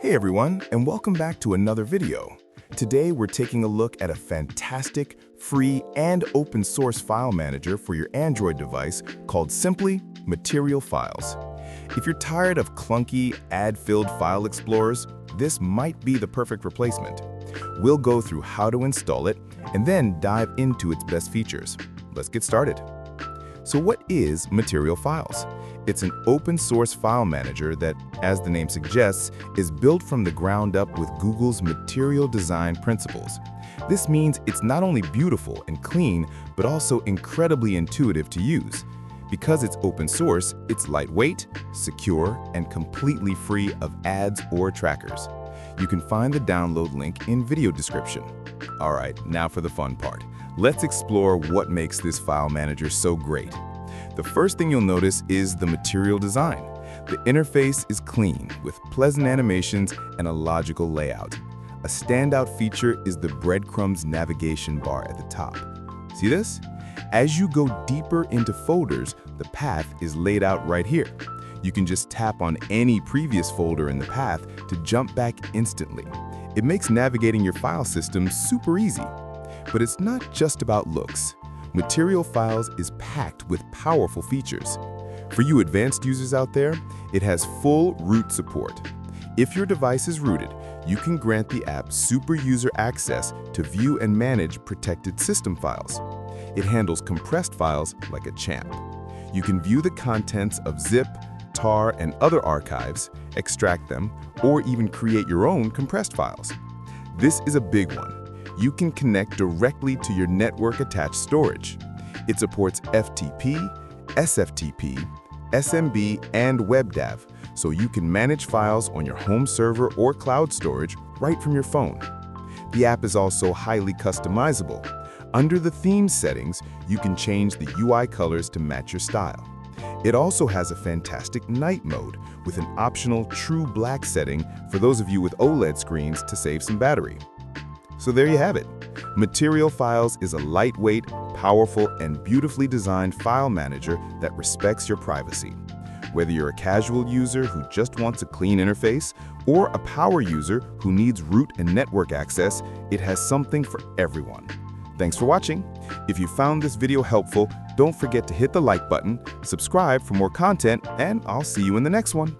Hey everyone, and welcome back to another video. Today we're taking a look at a fantastic, free, and open source file manager for your Android device called simply Material Files. If you're tired of clunky, ad-filled file explorers, this might be the perfect replacement. We'll go through how to install it and then dive into its best features. Let's get started. So what is Material Files? It's an open-source file manager that, as the name suggests, is built from the ground up with Google's material design principles. This means it's not only beautiful and clean, but also incredibly intuitive to use. Because it's open source, it's lightweight, secure, and completely free of ads or trackers. You can find the download link in video description. All right, now for the fun part. Let's explore what makes this file manager so great. The first thing you'll notice is the material design. The interface is clean, with pleasant animations and a logical layout. A standout feature is the breadcrumbs navigation bar at the top. See this? As you go deeper into folders, the path is laid out right here. You can just tap on any previous folder in the path to jump back instantly. It makes navigating your file system super easy. But it's not just about looks. Material Files is packed with powerful features. For you advanced users out there, it has full root support. If your device is rooted, you can grant the app super user access to view and manage protected system files. It handles compressed files like a champ. You can view the contents of zip, tar, and other archives, extract them, or even create your own compressed files. This is a big one. You can connect directly to your network-attached storage. It supports FTP, sftp, SMB, and WebDAV, so you can manage files on your home server or cloud storage right from your phone. The app is also highly customizable. Under the Themes settings, you can change the UI colors to match your style. It also has a fantastic night mode with an optional true black setting for those of you with OLED screens to save some battery. So there you have it. Material Files is a lightweight, powerful, and beautifully designed file manager that respects your privacy. Whether you're a casual user who just wants a clean interface or a power user who needs root and network access, it has something for everyone. Thanks for watching. If you found this video helpful, don't forget to hit the like button, subscribe for more content, and I'll see you in the next one.